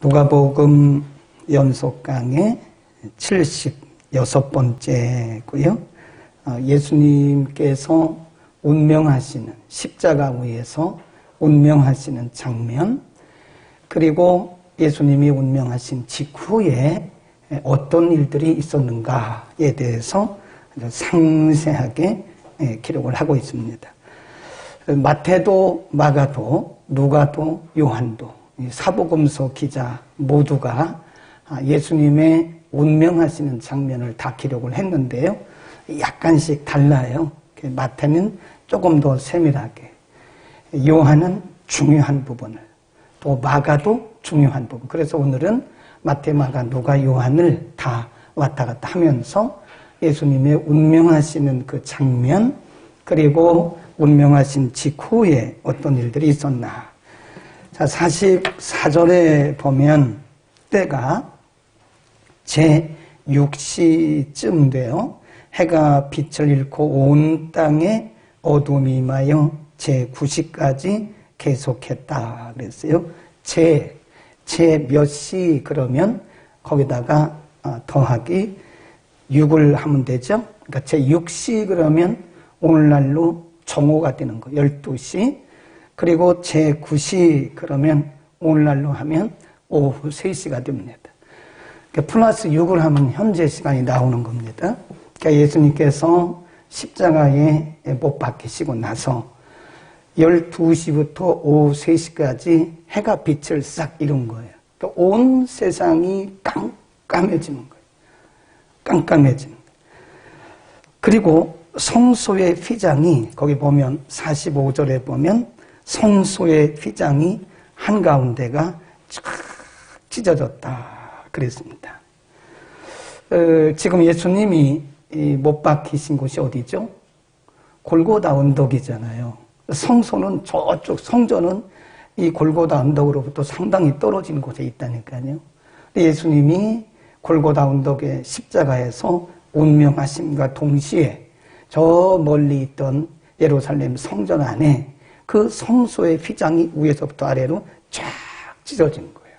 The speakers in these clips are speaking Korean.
누가복음 연속 강의 76번째고요. 예수님께서 운명하시는 십자가 위에서 운명하시는 장면, 그리고 예수님이 운명하신 직후에 어떤 일들이 있었는가에 대해서 아주 상세하게 기록을 하고 있습니다. 마태도, 마가도, 누가도, 요한도, 사복음서 기자 모두가 예수님의 운명하시는 장면을 다 기록을 했는데요. 약간씩 달라요. 마태는 조금 더 세밀하게, 요한은 중요한 부분을, 또 마가도 중요한 부분. 그래서 오늘은 마태, 마가, 누가, 요한을 다 왔다 갔다 하면서 예수님의 운명하시는 그 장면, 그리고 운명하신 직후에 어떤 일들이 있었나. 자, 44절에 보면 때가 제6시쯤 되어 해가 빛을 잃고 온 땅에 어둠이 임하여 제9시까지 계속했다 그랬어요. 제 몇 시 그러면 거기다가 더하기 6을 하면 되죠. 그러니까 제6시 그러면 오늘날로 정오가 되는 거 12시. 그리고 제9시 그러면 오늘날로 하면 오후 3시가 됩니다. 그러니까 플러스 6을 하면 현재 시간이 나오는 겁니다. 그러니까 예수님께서 십자가에 못 박히시고 나서 12시부터 오후 3시까지 해가 빛을 싹 잃은 거예요. 그러니까 온 세상이 깜깜해지는 거예요. 깜깜해지는 거예요. 그리고 성소의 휘장이, 거기 보면 45절에 보면 성소의 휘장이 한가운데가 쫙 찢어졌다 그랬습니다. 지금 예수님이 못 박히신 곳이 어디죠? 골고다 언덕이잖아요. 성소는 저쪽, 성전은 이 골고다 언덕으로부터 상당히 떨어진 곳에 있다니까요. 예수님이 골고다 언덕의 십자가에서 운명하심과 동시에 저 멀리 있던 예루살렘 성전 안에 그 성소의 휘장이 위에서부터 아래로 쫙 찢어진 거예요.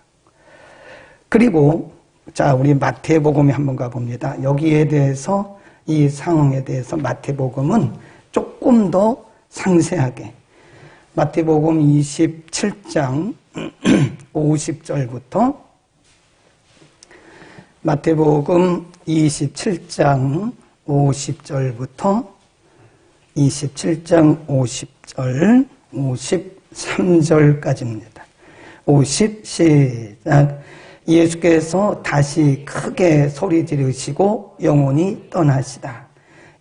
그리고 자, 우리 마태복음에 한번 가봅니다. 여기에 대해서, 이 상황에 대해서 마태복음은 조금 더 상세하게, 마태복음 27장 50절부터 마태복음 27장 50절부터 27장 50절 53절까지입니다. 50 시작. 예수께서 다시 크게 소리 지르시고 영혼이 떠나시다.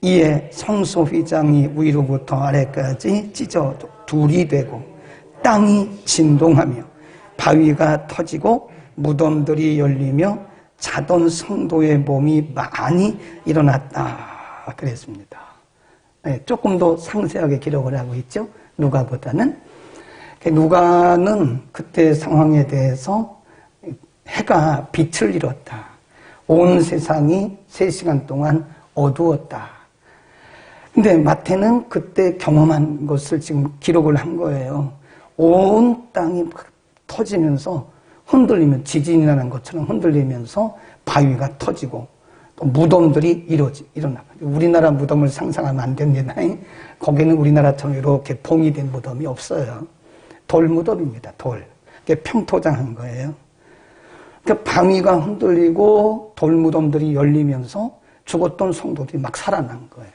이에 성소 휘장이 위로부터 아래까지 찢어 둘이 되고 땅이 진동하며 바위가 터지고 무덤들이 열리며 자던 성도의 몸이 많이 일어났다 그랬습니다. 네, 조금 더 상세하게 기록을 하고 있죠. 누가보다는. 누가는 그때 상황에 대해서 해가 빛을 잃었다. 온 세상이 3시간 동안 어두웠다. 근데 마태는 그때 경험한 것을 지금 기록을 한 거예요. 온 땅이 막 터지면서 흔들리면, 지진이 나는 것처럼 흔들리면서 바위가 터지고 또 무덤들이 일어나. 우리나라 무덤을 상상하면 안 됩니다. 거기는 우리나라처럼 이렇게 봉이 된 무덤이 없어요. 돌 무덤입니다. 돌. 평토장한 거예요. 그러니까 바위가 흔들리고 돌 무덤들이 열리면서 죽었던 성도들이 막 살아난 거예요.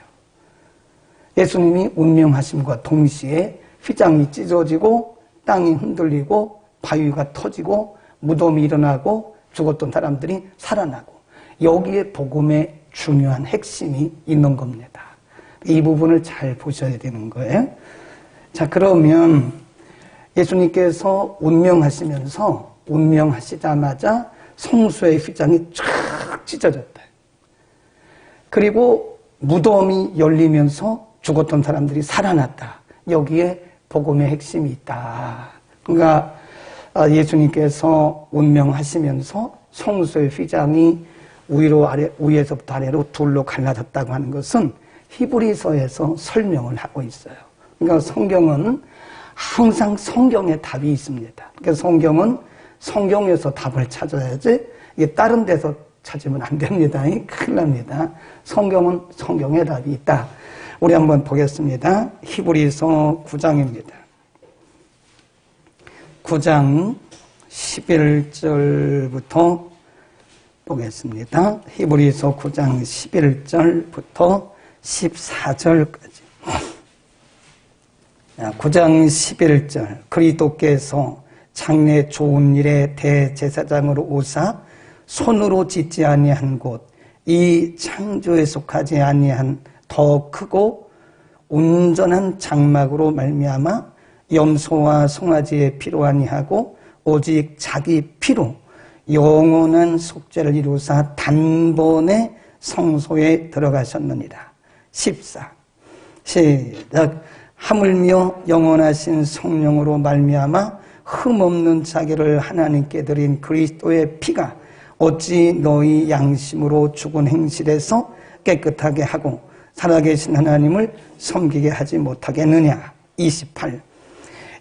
예수님이 운명하심과 동시에 휘장이 찢어지고 땅이 흔들리고 바위가 터지고 무덤이 일어나고 죽었던 사람들이 살아나고, 여기에 복음의 중요한 핵심이 있는 겁니다. 이 부분을 잘 보셔야 되는 거예요. 자, 그러면 예수님께서 운명하시자마자 성소의 휘장이 쫙 찢어졌다. 그리고 무덤이 열리면서 죽었던 사람들이 살아났다. 여기에 복음의 핵심이 있다. 그러니까 예수님께서 운명하시면서 성소의 휘장이 위에서부터 아래로 둘로 갈라졌다고 하는 것은 히브리서에서 설명을 하고 있어요. 그러니까 성경은 항상 성경에 답이 있습니다. 그러니까 성경은 성경에서 답을 찾아야지 이게 다른 데서 찾으면 안 됩니다. 큰일 납니다. 성경은 성경의 답이 있다. 우리 한번 보겠습니다. 히브리서 9장입니다. 9장 11절부터 보겠습니다. 히브리서 9장 11절부터 14절까지. 9장 11절. 그리스도께서 장래 좋은 일의 대제사장으로 오사 손으로 짓지 아니한 곳, 이 창조에 속하지 아니한 더 크고 온전한 장막으로 말미암아 염소와 송아지의 피로 아니하고 오직 자기 피로 영원한 속죄를 이루사 단번에 성소에 들어가셨느니라. 14. 시작. 하물며 영원하신 성령으로 말미암아 흠없는 자기를 하나님께 드린 그리스도의 피가 어찌 너희 양심으로 죽은 행실에서 깨끗하게 하고 살아계신 하나님을 섬기게 하지 못하겠느냐. 28.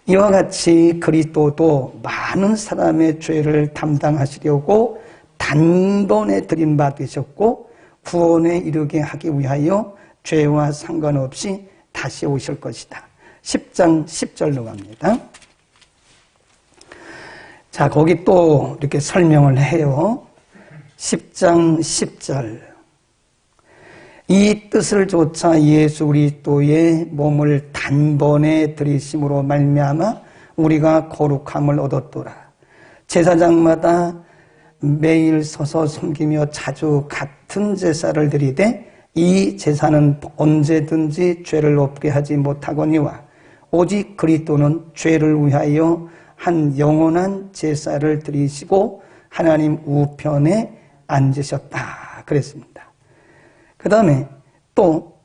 이와 같이 그리스도도 많은 사람의 죄를 담당하시려고 단번에 들임받으셨고 구원에 이르게 하기 위하여 죄와 상관없이 다시 오실 것이다. 10장 10절로 갑니다. 자, 거기 또 이렇게 설명을 해요. 10장 10절. 이 뜻을 조차 예수 그리스도의 몸을 단번에 들이심으로 말미암아 우리가 거룩함을 얻었도라. 제사장마다 매일 서서 섬기며 자주 같은 제사를 드리되 이 제사는 언제든지 죄를 없게 하지 못하거니와 오직 그리스도는 죄를 위하여 한 영원한 제사를 드리시고 하나님 우편에 앉으셨다 그랬습니다. 그 다음에 또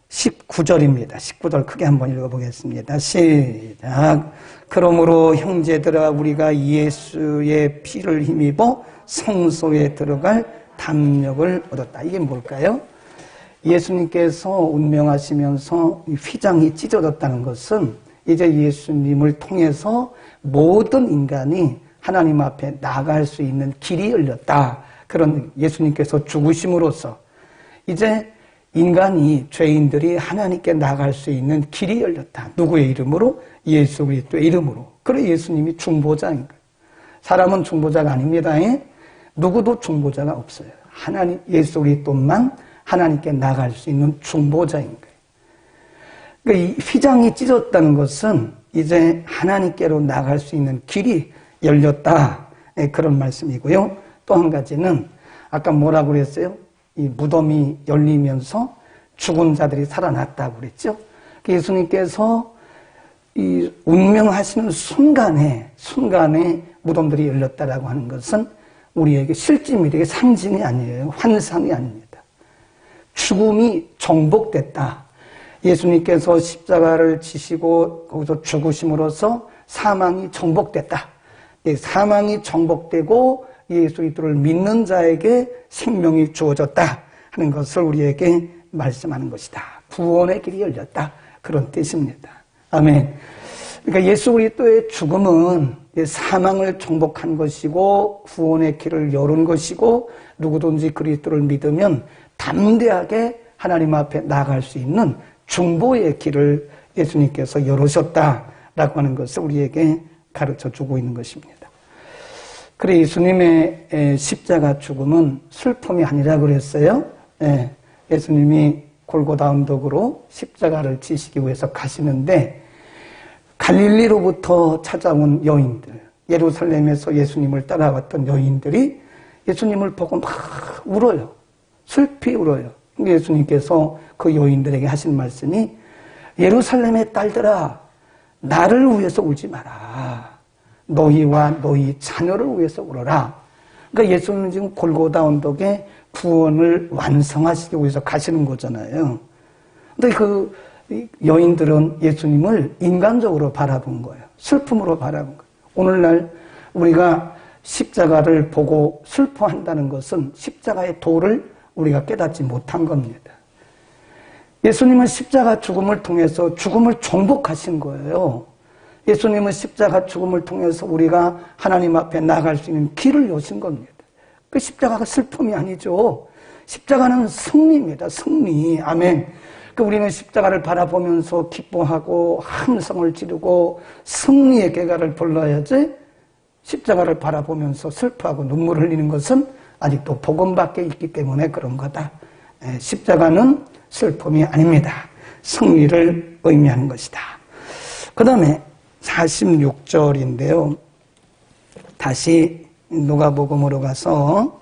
19절입니다. 19절 크게 한번 읽어보겠습니다. 시작. 그러므로 형제들아 우리가 예수의 피를 힘입어 성소에 들어갈 담력을 얻었다. 이게 뭘까요? 예수님께서 운명하시면서 휘장이 찢어졌다는 것은 이제 예수님을 통해서 모든 인간이 하나님 앞에 나아갈 수 있는 길이 열렸다. 그런 예수님께서 죽으심으로써 이제 인간이, 죄인들이 하나님께 나아갈 수 있는 길이 열렸다. 누구의 이름으로? 예수 그리스도의 이름으로. 그래 예수님이 중보자인 거예요. 사람은 중보자가 아닙니다. 누구도 중보자가 없어요. 하나님, 예수 그리스도만 하나님께 나아갈 수 있는 중보자인 거예요. 그러니까 이 휘장이 찢었다는 것은 이제 하나님께로 나아갈 수 있는 길이 열렸다. 그런 말씀이고요. 또 한 가지는 아까 뭐라고 그랬어요? 이 무덤이 열리면서 죽은 자들이 살아났다고 그랬죠. 예수님께서 이 운명하시는 순간에 무덤들이 열렸다라고 하는 것은 우리에게 실질미래의 상징이 아니에요. 환상이 아닙니다. 죽음이 정복됐다. 예수님께서 십자가를 지시고 거기서 죽으심으로써 사망이 정복됐다. 사망이 정복되고 예수 그리스도를 믿는 자에게 생명이 주어졌다 하는 것을 우리에게 말씀하는 것이다. 구원의 길이 열렸다. 그런 뜻입니다. 아멘. 그러니까 예수 그리스도의 죽음은 사망을 정복한 것이고 구원의 길을 열은 것이고 누구든지 그리스도를 믿으면 담대하게 하나님 앞에 나아갈 수 있는 중보의 길을 예수님께서 열으셨다라고 하는 것을 우리에게 가르쳐주고 있는 것입니다. 그래 예수님의 십자가 죽음은 슬픔이 아니라 그랬어요. 예수님이 골고다 언덕으로 십자가를 지시기 위해서 가시는데 갈릴리로부터 찾아온 여인들, 예루살렘에서 예수님을 따라왔던 여인들이 예수님을 보고 막 울어요. 슬피 울어요. 예수님께서 그 여인들에게 하신 말씀이 예루살렘의 딸들아 나를 위해서 울지 마라. 너희와 너희 자녀를 위해서 울어라. 그러니까 예수님은 지금 골고다 언덕에 구원을 완성하시기 위해서 가시는 거잖아요. 근데 그 여인들은 예수님을 인간적으로 바라본 거예요. 슬픔으로 바라본 거예요. 오늘날 우리가 십자가를 보고 슬퍼한다는 것은 십자가의 도를 우리가 깨닫지 못한 겁니다. 예수님은 십자가 죽음을 통해서 죽음을 정복하신 거예요. 예수님은 십자가 죽음을 통해서 우리가 하나님 앞에 나아갈 수 있는 길을 여신 겁니다. 그 십자가가 슬픔이 아니죠. 십자가는 승리입니다. 승리. 아멘. 그 우리는 십자가를 바라보면서 기뻐하고 함성을 지르고 승리의 계가를 불러야지, 십자가를 바라보면서 슬퍼하고 눈물을 흘리는 것은 아직도 복음 밖에 있기 때문에 그런 거다. 십자가는 슬픔이 아닙니다. 승리를 의미하는 것이다. 그 다음에 46절인데요. 다시 누가복음으로 가서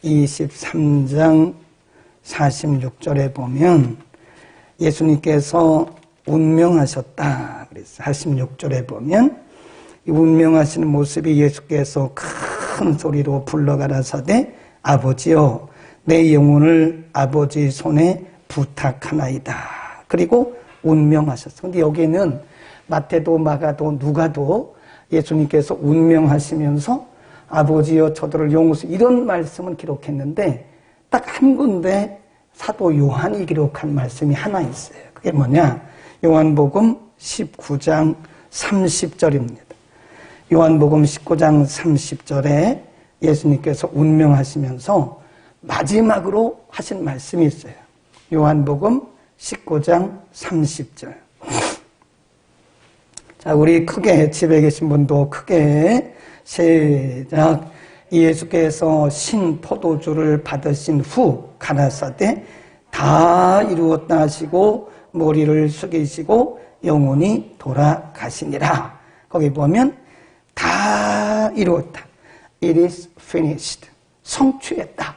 23장 46절에 보면 예수님께서 운명하셨다. 그래서 46절에 보면 이 운명하시는 모습이 예수께서 큰 소리로 불러가라사대 아버지여 내 영혼을 아버지 손에 부탁하나이다. 그리고 운명하셨어. 근데 여기는 마태도 마가도 누가도 예수님께서 운명하시면서 아버지여 저들을 용서, 이런 말씀은 기록했는데 딱 한 군데 사도 요한이 기록한 말씀이 하나 있어요. 그게 뭐냐? 요한복음 19장 30절입니다. 요한복음 19장 30절에 예수님께서 운명하시면서 마지막으로 하신 말씀이 있어요. 요한복음 19장 30절. 자, 우리 크게, 집에 계신 분도 크게 시작. 예수께서 신포도주를 받으신 후 가라사대 다 이루었다 하시고 머리를 숙이시고 영혼이 돌아가시니라. 거기 보면 다 이루었다. It is finished. 성취했다.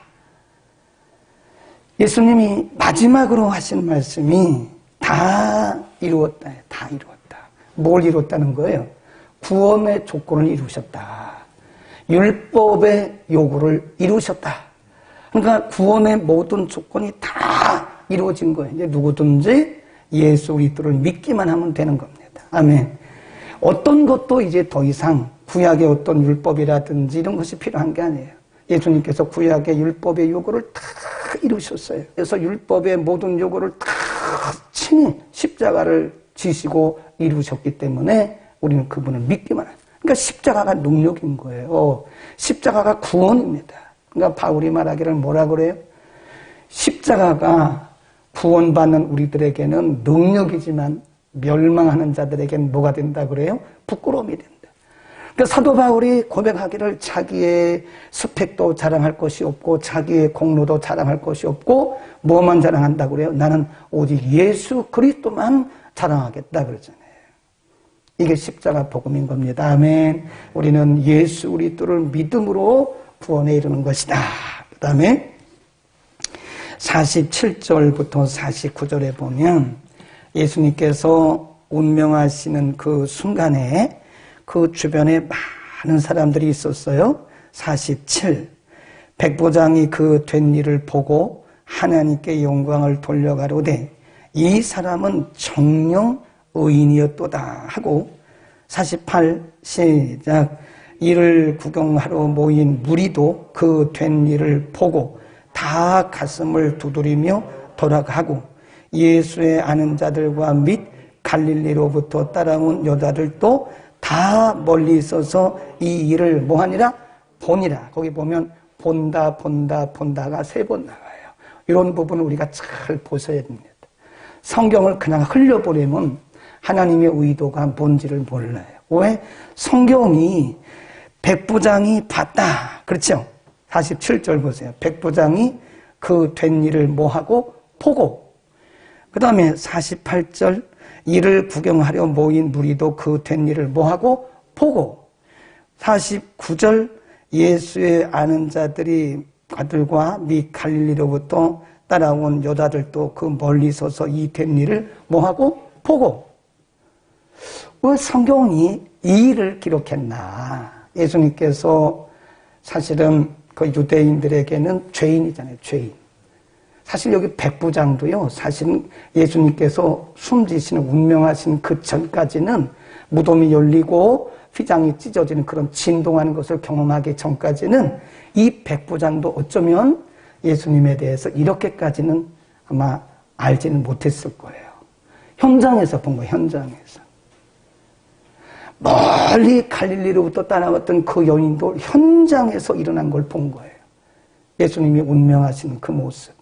예수님이 마지막으로 하신 말씀이 다 이루었다. 다 이루었다. 뭘 이뤘다는 거예요? 구원의 조건을 이루셨다. 율법의 요구를 이루셨다. 그러니까 구원의 모든 조건이 다 이루어진 거예요. 이제 누구든지 예수 그리스도를 믿기만 하면 되는 겁니다. 아멘. 어떤 것도 이제 더 이상 구약의 어떤 율법이라든지 이런 것이 필요한 게 아니에요. 예수님께서 구약의 율법의 요구를 다 이루셨어요. 그래서 율법의 모든 요구를 다 친히 십자가를 지시고 이루셨기 때문에 우리는 그분을 믿기만 해요. 그러니까 십자가가 능력인 거예요. 십자가가 구원입니다. 그러니까 바울이 말하기를 뭐라 그래요? 십자가가 구원받는 우리들에게는 능력이지만 멸망하는 자들에게는 뭐가 된다 그래요? 부끄러움이 된다. 그러니까 사도 바울이 고백하기를 자기의 스펙도 자랑할 것이 없고 자기의 공로도 자랑할 것이 없고 뭐만 자랑한다 그래요? 나는 오직 예수 그리스도만 자랑하겠다 그러잖아요. 이게 십자가 복음인 겁니다. 아멘. 우리는 예수 그리스도를 믿음으로 구원에 이르는 것이다. 그 다음에 47절부터 49절에 보면 예수님께서 운명하시는 그 순간에 그 주변에 많은 사람들이 있었어요. 47. 백부장이 그 된 일을 보고 하나님께 영광을 돌려가로되 이 사람은 정녕 의인이었도다 하고 48 시작. 이를 구경하러 모인 무리도 그 된 일을 보고 다 가슴을 두드리며 돌아가고 예수의 아는 자들과 및 갈릴리로부터 따라온 여자들도 다 멀리 있어서 이 일을 뭐하니라? 보니라. 거기 보면 본다가 3번 나와요. 이런 부분을 우리가 잘 보셔야 됩니다. 성경을 그냥 흘려보내면 하나님의 의도가 뭔지를 몰라요. 왜? 성경이 백부장이 봤다. 그렇죠? 47절 보세요. 백부장이 그 된 일을 뭐하고? 보고. 그 다음에 48절 이를 구경하려 모인 무리도 그 된 일을 뭐하고? 보고. 49절 예수의 아는 자들이 아들과 및 갈릴리로부터 따라온 여자들도 그 멀리 서서 이 된 일을 뭐하고? 보고. 왜 성경이 이 일을 기록했나? 예수님께서 사실은 그 유대인들에게는 죄인이잖아요. 죄인. 사실 여기 백부장도요. 사실은 예수님께서 숨지시는 운명하신 그 전까지는 무덤이 열리고 휘장이 찢어지는 그런 진동하는 것을 경험하기 전까지는 이 백부장도 어쩌면 예수님에 대해서 이렇게까지는 아마 알지는 못했을 거예요. 현장에서 본 거예요. 현장에서. 멀리 갈릴리로부터 떠나왔던 그 여인도 현장에서 일어난 걸 본 거예요. 예수님이 운명하시는 그 모습,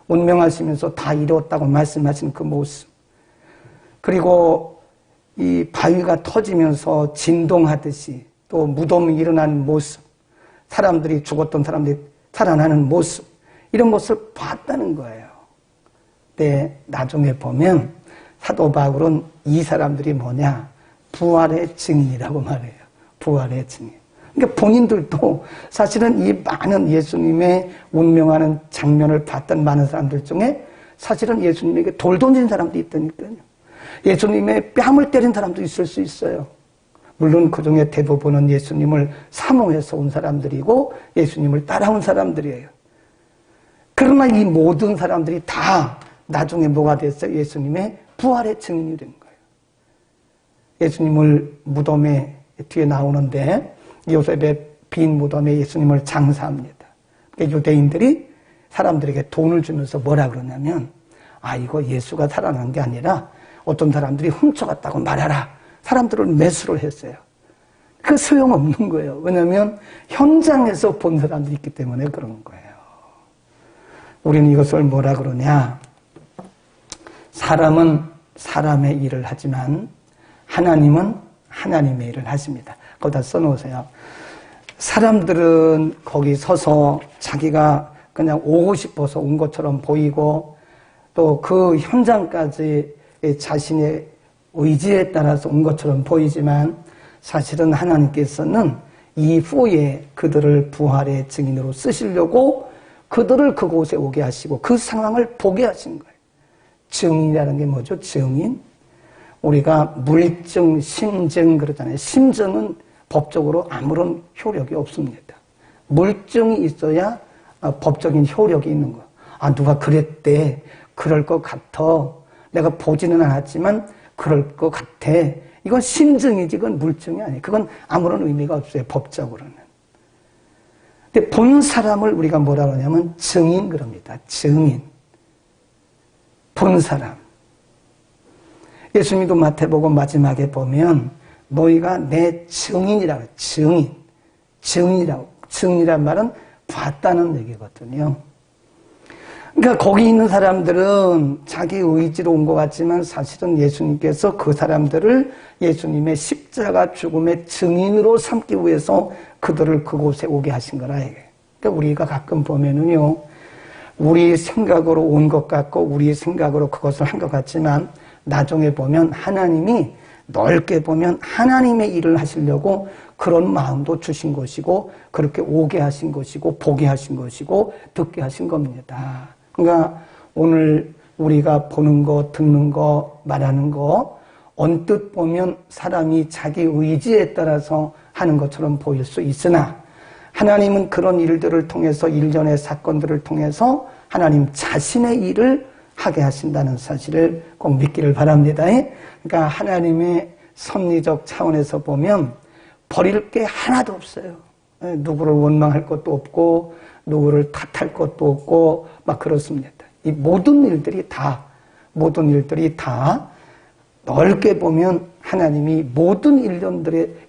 운명하시면서 다 이루었다고 말씀하시는 그 모습, 그리고 이 바위가 터지면서 진동하듯이 또 무덤이 일어나는 모습, 사람들이 죽었던 사람들이 살아나는 모습, 이런 것을 봤다는 거예요. 근데 나중에 보면 사도 바울은 이 사람들이 뭐냐? 부활의 증인이라고 말해요. 부활의 증인. 그러니까 본인들도 사실은 이 많은 예수님의 운명하는 장면을 봤던 많은 사람들 중에 사실은 예수님에게 돌 던진 사람도 있다니까요. 예수님의 뺨을 때린 사람도 있을 수 있어요. 물론 그 중에 대부분은 예수님을 사모해서 온 사람들이고 예수님을 따라온 사람들이에요. 그러나 이 모든 사람들이 다 나중에 뭐가 됐어요? 예수님의 부활의 증인이 된 거예요. 예수님을 무덤에 뒤에 나오는데 요셉의 빈 무덤에 예수님을 장사합니다. 유대인들이 사람들에게 돈을 주면서 뭐라 그러냐면, 이거 예수가 살아난 게 아니라 어떤 사람들이 훔쳐갔다고 말하라. 사람들을 매수를 했어요. 그 소용없는 거예요. 왜냐하면 현장에서 본 사람들이 있기 때문에 그런 거예요. 우리는 이것을 뭐라 그러냐? 사람은 사람의 일을 하지만 하나님은 하나님의 일을 하십니다. 거기다 써놓으세요. 사람들은 거기 서서 자기가 그냥 오고 싶어서 온 것처럼 보이고 또 그 현장까지 자신의 의지에 따라서 온 것처럼 보이지만 사실은 하나님께서는 이후에 그들을 부활의 증인으로 쓰시려고 그들을 그곳에 오게 하시고 그 상황을 보게 하신 거예요. 증인이라는 게 뭐죠? 증인. 우리가 물증, 심증 그러잖아요. 심증은 법적으로 아무런 효력이 없습니다. 물증이 있어야 법적인 효력이 있는 거예요. 누가 그랬대. 그럴 것 같아. 내가 보지는 않았지만 그럴 것 같아. 이건 심증이지 그건 물증이 아니에요. 그건 아무런 의미가 없어요. 법적으로는. 근데 본 사람을 우리가 뭐라 그러냐면 증인 그럽니다. 증인. 본 사람. 예수님도 마태복음 마지막에 보면 너희가 내 증인이라고 해요. 증인. 증인이라고. 증인이란 말은 봤다는 얘기거든요. 그러니까 거기 있는 사람들은 자기 의지로 온 것 같지만 사실은 예수님께서 그 사람들을 예수님의 십자가 죽음의 증인으로 삼기 위해서 그들을 그곳에 오게 하신 거라 이게. 그러니까 우리가 가끔 보면은요, 우리 생각으로 온 것 같고 우리 생각으로 그것을 한 것 같지만 나중에 보면 하나님이 넓게 보면 하나님의 일을 하시려고 그런 마음도 주신 것이고 그렇게 오게 하신 것이고 보게 하신 것이고 듣게 하신 겁니다. 그러니까 오늘 우리가 보는 거, 듣는 거, 말하는 거 언뜻 보면 사람이 자기 의지에 따라서 하는 것처럼 보일 수 있으나 하나님은 그런 일들을 통해서 일련의 사건들을 통해서 하나님 자신의 일을 하게 하신다는 사실을 꼭 믿기를 바랍니다. 그러니까 하나님의 섭리적 차원에서 보면 버릴 게 하나도 없어요. 누구를 원망할 것도 없고 누구를 탓할 것도 없고 막 그렇습니다. 이 모든 일들이 다 넓게 보면 하나님이 모든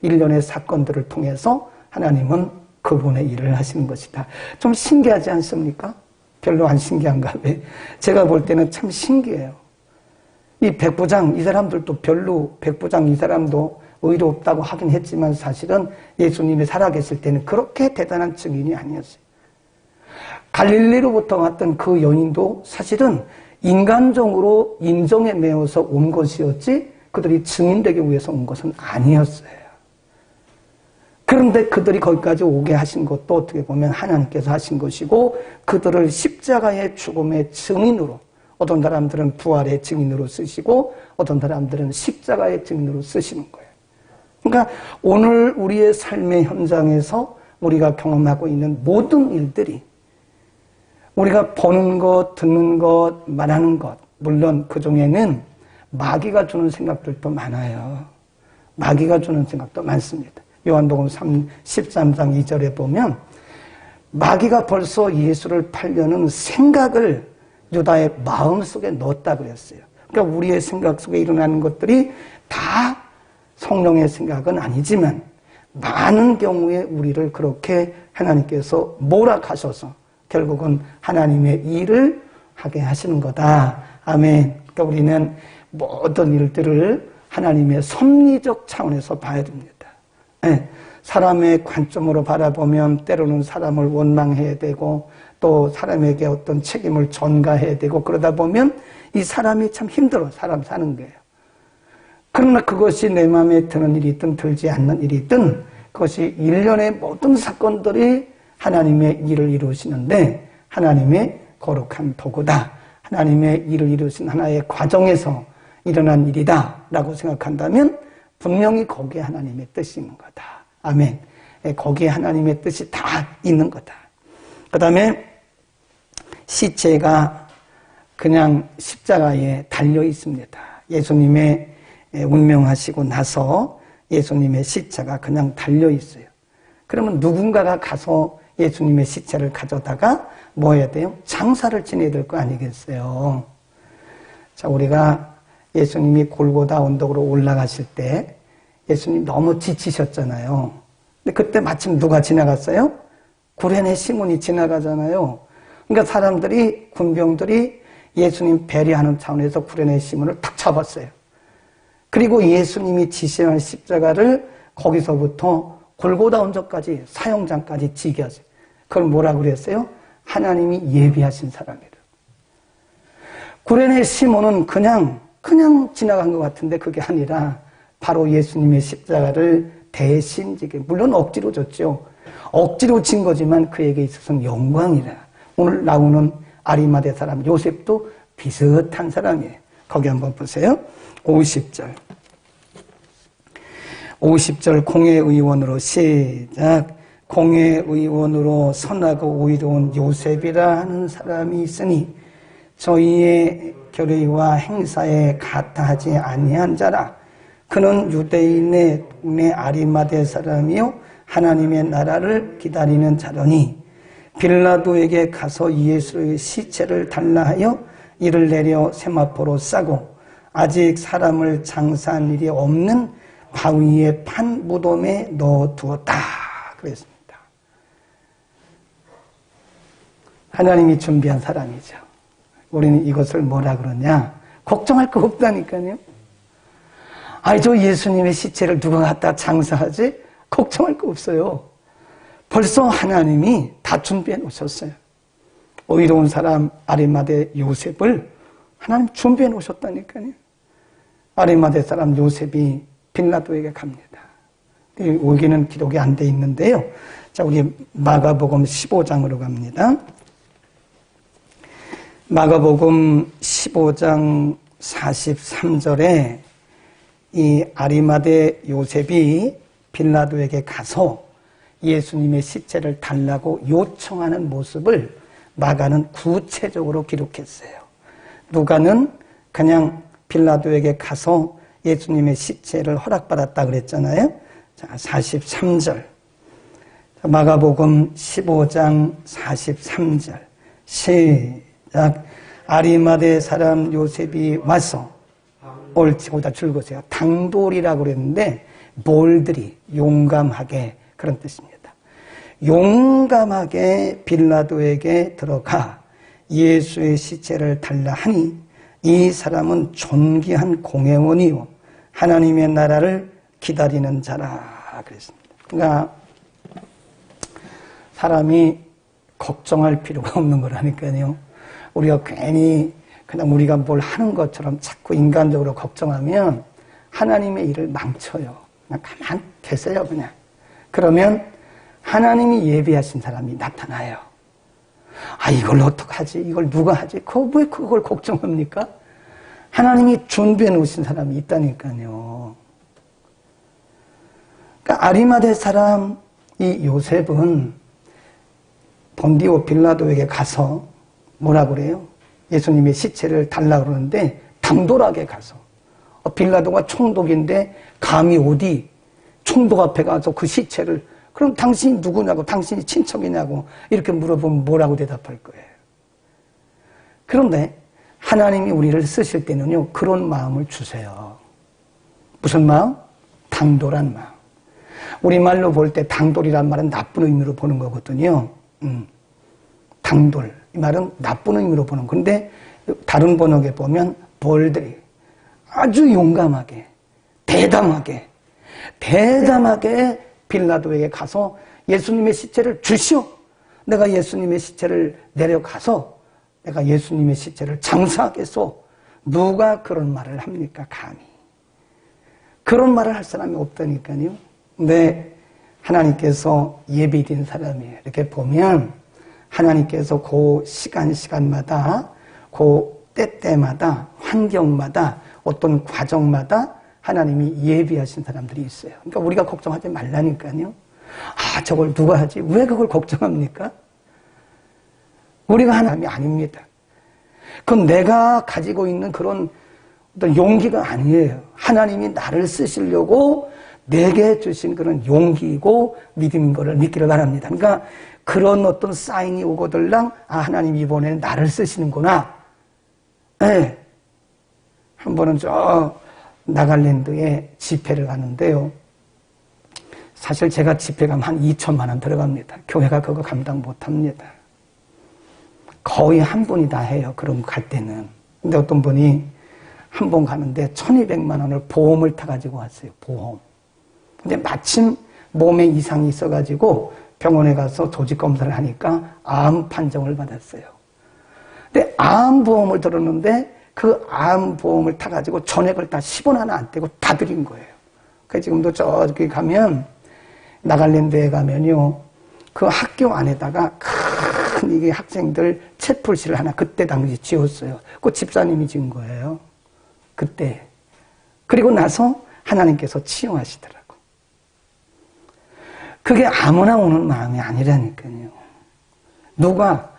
일련의 사건들을 통해서 하나님은 그분의 일을 하시는 것이다. 좀 신기하지 않습니까? 별로 안 신기한가? 왜? 제가 볼 때는 참 신기해요. 이 백부장, 이 사람들도 별로, 백부장 이 사람도 의롭다고 하긴 했지만 사실은 예수님이 살아계실 때는 그렇게 대단한 증인이 아니었어요. 갈릴리로부터 왔던 그 여인도 사실은 인간적으로 인정에 매어서 온 것이었지 그들이 증인되기 위해서 온 것은 아니었어요. 그런데 그들이 거기까지 오게 하신 것도 어떻게 보면 하나님께서 하신 것이고 그들을 십자가의 죽음의 증인으로 어떤 사람들은 부활의 증인으로 쓰시고 어떤 사람들은 십자가의 증인으로 쓰시는 거예요. 그러니까 오늘 우리의 삶의 현장에서 우리가 경험하고 있는 모든 일들이 우리가 보는 것, 듣는 것, 말하는 것 물론 그 중에는 마귀가 주는 생각들도 많아요. 마귀가 주는 생각도 많습니다. 요한복음 13장 2절에 보면 마귀가 벌써 예수를 팔려는 생각을 유다의 마음속에 넣었다 그랬어요. 그러니까 우리의 생각 속에 일어나는 것들이 다 성령의 생각은 아니지만 많은 경우에 우리를 그렇게 하나님께서 몰아가셔서 결국은 하나님의 일을 하게 하시는 거다. 아멘. 그러니까 우리는 모든 일들을 하나님의 섭리적 차원에서 봐야 됩니다. 네. 사람의 관점으로 바라보면 때로는 사람을 원망해야 되고 또 사람에게 어떤 책임을 전가해야 되고 그러다 보면 이 사람이 참 힘들어. 사람 사는 거예요. 그러나 그것이 내 마음에 드는 일이든 들지 않는 일이든 그것이 일련의 모든 사건들이 하나님의 일을 이루시는데 하나님의 거룩한 도구다. 하나님의 일을 이루신 하나의 과정에서 일어난 일이다 라고 생각한다면 분명히 거기에 하나님의 뜻이 있는 거다. 아멘. 거기에 하나님의 뜻이 다 있는 거다. 그 다음에 시체가 그냥 십자가에 달려 있습니다. 예수님의 운명하시고 나서 예수님의 시체가 그냥 달려 있어요. 그러면 누군가가 가서 예수님의 시체를 가져다가 뭐 해야 돼요? 장사를 지내야 될 거 아니겠어요? 자, 우리가 예수님이 골고다 언덕으로 올라가실 때 예수님 너무 지치셨잖아요. 근데 그때 마침 누가 지나갔어요? 구레네 시몬이 지나가잖아요. 그러니까 사람들이, 군병들이 예수님 배려하는 차원에서 구레네 시몬을 탁 잡았어요. 그리고 예수님이 지시한 십자가를 거기서부터 골고다 언덕까지 사형장까지 지게 하세요. 그걸 뭐라고 그랬어요? 하나님이 예비하신 사람이라. 구레네 시몬은 그냥 지나간 것 같은데 그게 아니라 바로 예수님의 십자가를 대신 지게, 물론 억지로 졌죠. 억지로 진 거지만 그에게 있어서는 영광이라. 오늘 나오는 아리마대 사람 요셉도 비슷한 사람이에요. 거기 한번 보세요. 50절. 50절 공회의원으로 시작. 공회의원으로 선하고 오의로운 요셉이라 하는 사람이 있으니 저희의 결의와 행사에 같아하지 아니한 자라. 그는 유대인의 동네 아리마대 사람이요 하나님의 나라를 기다리는 자러니 빌라도에게 가서 예수의 시체를 달라 하여 이를 내려 세마포로 싸고 아직 사람을 장사한 일이 없는 바위에 판 무덤에 넣어두었다 그랬습니다. 하나님이 준비한 사람이죠. 우리는 이것을 뭐라 그러냐? 걱정할 거 없다니까요. 아니, 저 예수님의 시체를 누가 갖다 장사하지? 걱정할 거 없어요. 벌써 하나님이 다 준비해 놓으셨어요. 의로운 사람 아리마대 요셉을 하나님 준비해 놓으셨다니까요. 아리마대 사람 요셉이 빌라도에게 갑니다. 여기는 기록이 안 돼 있는데요. 자, 우리 마가복음 15장으로 갑니다. 마가복음 15장 43절에 이 아리마대 요셉이 빌라도에게 가서 예수님의 시체를 달라고 요청하는 모습을 마가는 구체적으로 기록했어요. 누가는 그냥 빌라도에게 가서 예수님의 시체를 허락받았다 그랬잖아요. 자, 43절. 마가복음 15장 43절. 시작. 아리마대 사람 요셉이 와서 옳지, 거기다 줄거세요. 당돌이라고 그랬는데 볼들이 용감하게 그런 뜻입니다. 용감하게 빌라도에게 들어가 예수의 시체를 달라 하니 이 사람은 존귀한 공회원이요 하나님의 나라를 기다리는 자라 그랬습니다. 그러니까 사람이 걱정할 필요가 없는 거라니까요. 우리가 괜히 그냥 우리가 뭘 하는 것처럼 자꾸 인간적으로 걱정하면 하나님의 일을 망쳐요. 그냥 가만 계세요, 그냥. 그러면 하나님이 예비하신 사람이 나타나요. 아, 이걸 어떡하지? 이걸 누가 하지? 왜 그걸 걱정합니까? 하나님이 준비해 놓으신 사람이 있다니까요. 그러니까 아리마대 사람 이 요셉은 본디오 빌라도에게 가서 뭐라 그래요? 예수님의 시체를 달라고 그러는데 당돌하게 가서 빌라도가 총독인데 감히 어디 총독 앞에 가서 그 시체를 그럼 당신이 누구냐고 당신이 친척이냐고 이렇게 물어보면 뭐라고 대답할 거예요. 그런데 하나님이 우리를 쓰실 때는요 그런 마음을 주세요. 무슨 마음? 당돌한 마음. 우리말로 볼 때 당돌이란 말은 나쁜 의미로 보는 거거든요. 당돌. 이 말은 나쁜 의미로 보는 건데 다른 번역에 보면 볼드리. 아주 용감하게, 대담하게 빌라도에게 가서 예수님의 시체를 주시오. 내가 예수님의 시체를 내려가서 내가 예수님의 시체를 장사하겠소. 누가 그런 말을 합니까? 감히. 그런 말을 할 사람이 없다니까요. 근데 하나님께서 예비된 사람이에요. 이렇게 보면 하나님께서 그 시간마다 그 때마다 환경마다 어떤 과정마다 하나님이 예비하신 사람들이 있어요. 그러니까 우리가 걱정하지 말라니까요. 아, 저걸 누가 하지? 왜 그걸 걱정합니까? 우리가 하나님이 아닙니다. 그건 내가 가지고 있는 그런 어떤 용기가 아니에요. 하나님이 나를 쓰시려고 내게 주신 그런 용기이고 믿음인 것을 믿기를 바랍니다. 그러니까 그런 어떤 사인이 오거들랑 아, 하나님 이번에는 나를 쓰시는구나. 네. 한 번은 저 나갈랜드에 집회를 가는데요. 사실 제가 집회 가면 한 2천만 원 들어갑니다. 교회가 그거 감당 못합니다. 거의 한 분이 다 해요. 그런 거 갈 때는. 근데 어떤 분이 한 번 가는데 1,200만 원을 보험을 타가지고 왔어요. 보험. 근데 마침 몸에 이상이 있어가지고 병원에 가서 조직 검사를 하니까 암 판정을 받았어요. 근데 암보험을 들었는데 그 암보험을 타가지고 전액을 다 10원 하나 안 떼고 다 드린 거예요. 그래서 지금도 저기 가면 나갈랜드에 가면요. 그 학교 안에다가 큰 이게 학생들 채플실을 하나 그때 당시 지었어요. 그 집사님이 지은 거예요. 그때. 그리고 나서 하나님께서 치유하시더라고. 그게 아무나 오는 마음이 아니라니까요. 누가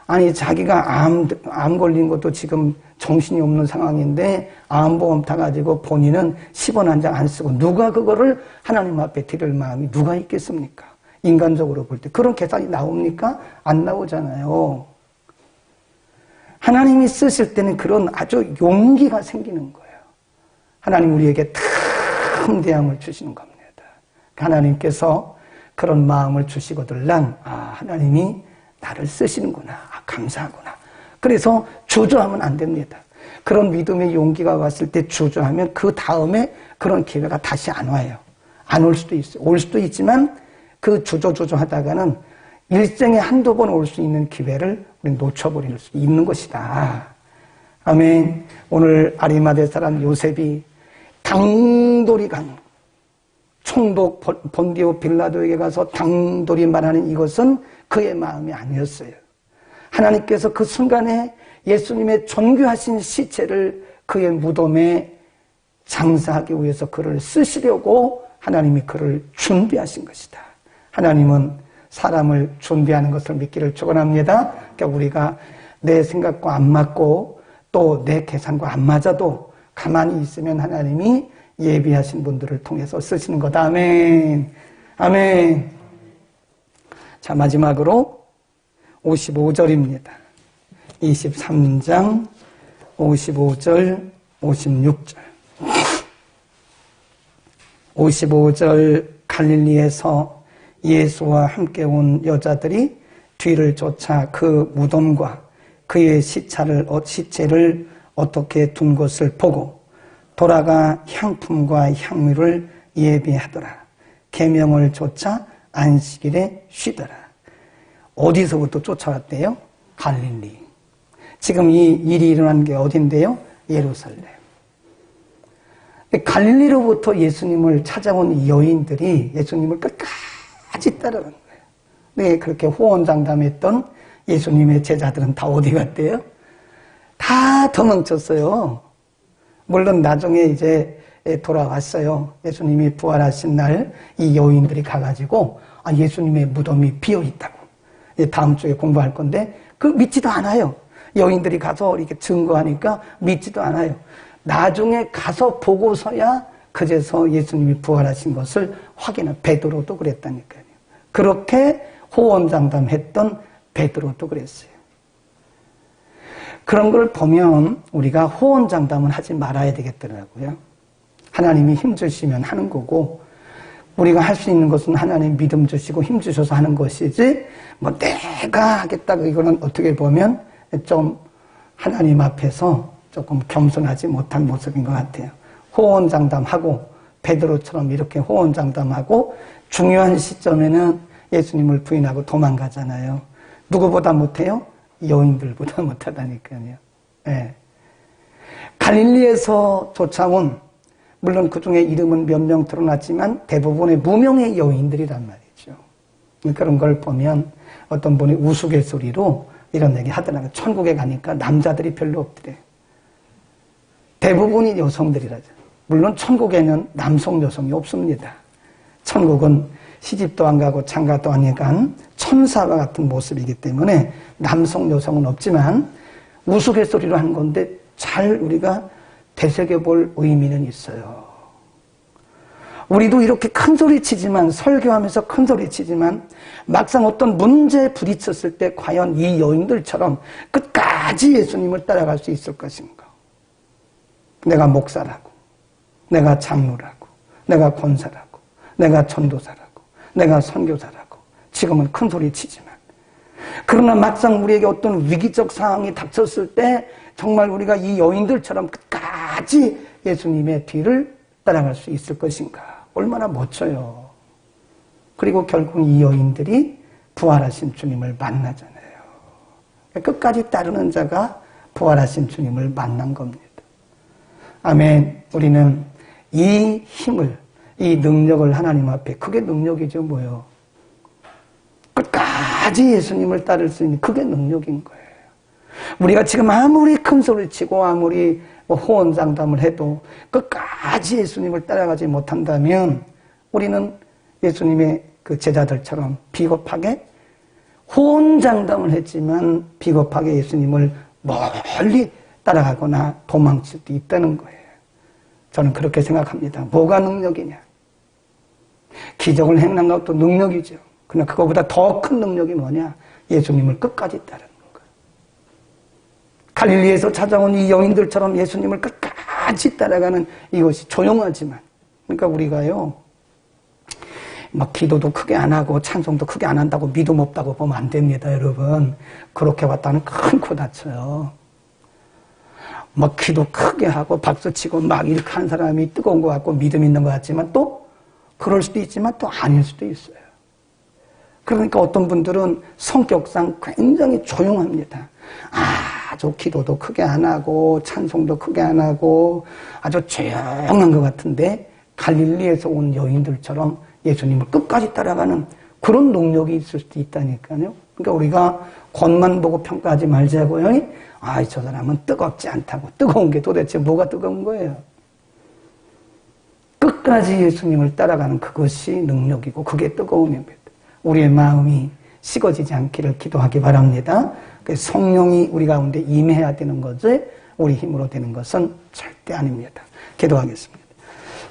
아니 자기가 암 걸린 것도 지금 정신이 없는 상황인데 암보험 타가지고 본인은 10원 한 장 안 쓰고 누가 그거를 하나님 앞에 드릴 마음이 누가 있겠습니까? 인간적으로 볼 때 그런 계산이 나옵니까? 안 나오잖아요. 하나님이 쓰실 때는 그런 아주 용기가 생기는 거예요. 하나님 우리에게 탐대함을 주시는 겁니다. 하나님께서 그런 마음을 주시거들랑 아, 하나님이 나를 쓰시는구나. 아, 감사하구나. 그래서 주저하면 안 됩니다. 그런 믿음의 용기가 왔을 때 주저하면 그 다음에 그런 기회가 다시 안 와요. 안 올 수도 있어요. 올 수도 있지만 그 주저하다가는 일생에 한두 번 올 수 있는 기회를 우리 놓쳐버릴 수 있는 것이다. 아멘. 오늘 아리마대 사람 요셉이 당돌이 간 총독 본디오 빌라도에게 가서 당돌이 말하는 이것은 그의 마음이 아니었어요. 하나님께서 그 순간에 예수님의 존귀하신 시체를 그의 무덤에 장사하기 위해서 그를 쓰시려고 하나님이 그를 준비하신 것이다. 하나님은 사람을 준비하는 것을 믿기를 축원합니다. 그러니까 우리가 내 생각과 안 맞고 또 내 계산과 안 맞아도 가만히 있으면 하나님이 예비하신 분들을 통해서 쓰시는 거다. 아멘. 아멘. 자, 마지막으로 55절입니다. 23장 55절 56절 55절 갈릴리에서 예수와 함께 온 여자들이 뒤를 쫓아 그 무덤과 그의 시체를 어떻게 둔 것을 보고 돌아가 향품과 향유를 예비하더라. 계명을 쫓아 안식일에 쉬더라. 어디서부터 쫓아왔대요? 갈릴리. 지금 이 일이 일어난 게 어딘데요? 예루살렘. 갈릴리로부터 예수님을 찾아온 이 여인들이 예수님을 끝까지 따라간 거예요. 네, 그렇게 호언장담했던 예수님의 제자들은 다 어디 갔대요? 다 도망쳤어요. 물론 나중에 이제 돌아왔어요. 예수님이 부활하신 날 이 여인들이 가가지고 예수님의 무덤이 비어있다고. 다음 주에 공부할 건데 그 믿지도 않아요. 여인들이 가서 이렇게 증거하니까 믿지도 않아요. 나중에 가서 보고서야 그제서 예수님이 부활하신 것을 확인한 베드로도 그랬다니까요. 그렇게 호언장담했던 베드로도 그랬어요. 그런 걸 보면 우리가 호언장담은 하지 말아야 되겠더라고요. 하나님이 힘 주시면 하는 거고, 우리가 할 수 있는 것은 하나님 믿음 주시고 힘 주셔서 하는 것이지, 뭐 내가 하겠다, 이거는 어떻게 보면 좀 하나님 앞에서 조금 겸손하지 못한 모습인 것 같아요. 호언장담하고, 베드로처럼 이렇게 호언장담하고, 중요한 시점에는 예수님을 부인하고 도망가잖아요. 누구보다 못해요? 여인들보다 못하다니까요. 예. 갈릴리에서 쫓아온, 물론 그 중에 이름은 몇 명 드러났지만 대부분의 무명의 여인들이란 말이죠. 그런 걸 보면 어떤 분이 우스갯소리로 이런 얘기 하더라고요. 천국에 가니까 남자들이 별로 없더래. 대부분이 여성들이라죠. 물론 천국에는 남성, 여성이 없습니다. 천국은 시집도 안 가고 장가도 안 간 천사와 같은 모습이기 때문에 남성, 여성은 없지만 우스갯소리로 하는 건데 잘 우리가 되새겨볼 의미는 있어요. 우리도 이렇게 큰 소리 치지만, 설교하면서 큰 소리 치지만 막상 어떤 문제에 부딪혔을 때 과연 이 여인들처럼 끝까지 예수님을 따라갈 수 있을 것인가? 내가 목사라고, 내가 장로라고, 내가 권사라고, 내가 전도사라고, 내가 선교사라고 지금은 큰 소리 치지만, 그러나 막상 우리에게 어떤 위기적 상황이 닥쳤을 때 정말 우리가 이 여인들처럼 끝까지 예수님의 뒤를 따라갈 수 있을 것인가? 얼마나 멋져요. 그리고 결국 이 여인들이 부활하신 주님을 만나잖아요. 끝까지 따르는 자가 부활하신 주님을 만난 겁니다. 아멘. 우리는 이 힘을, 이 능력을 하나님 앞에, 그게 능력이죠, 뭐요. 끝까지 예수님을 따를 수 있는 그게 능력인 거예요. 우리가 지금 아무리 큰 소리 치고 아무리 호언장담을 해도 끝까지 예수님을 따라가지 못한다면 우리는 예수님의 그 제자들처럼 비겁하게 호언장담을 했지만 비겁하게 예수님을 멀리 따라가거나 도망칠 수도 있다는 거예요. 저는 그렇게 생각합니다. 뭐가 능력이냐? 기적을 행한 것도 능력이죠. 그러나 그거보다 더 큰 능력이 뭐냐? 예수님을 끝까지 따르는 거예요. 갈릴리에서 찾아온 이 여인들처럼 예수님을 끝까지 따라가는 이것이 조용하지만, 그러니까 우리가요, 막 기도도 크게 안 하고 찬송도 크게 안 한다고 믿음 없다고 보면 안 됩니다, 여러분. 그렇게 왔다는 큰 코 다쳐요. 막 기도 크게 하고 박수치고 막 이렇게 하는 사람이 뜨거운 것 같고 믿음 있는 것 같지만 또 그럴 수도 있지만 또 아닐 수도 있어요. 그러니까 어떤 분들은 성격상 굉장히 조용합니다. 아주 기도도 크게 안 하고 찬송도 크게 안 하고 아주 조용한 것 같은데 갈릴리에서 온 여인들처럼 예수님을 끝까지 따라가는 그런 능력이 있을 수도 있다니까요. 그러니까 우리가 겉만 보고 평가하지 말자고요. 저 사람은 뜨겁지 않다고. 뜨거운 게 도대체 뭐가 뜨거운 거예요? 끝까지 예수님을 따라가는 그것이 능력이고 그게 뜨거움입니다. 우리의 마음이 식어지지 않기를 기도하기 바랍니다. 성령이 우리 가운데 임해야 되는 거지 우리 힘으로 되는 것은 절대 아닙니다. 기도하겠습니다.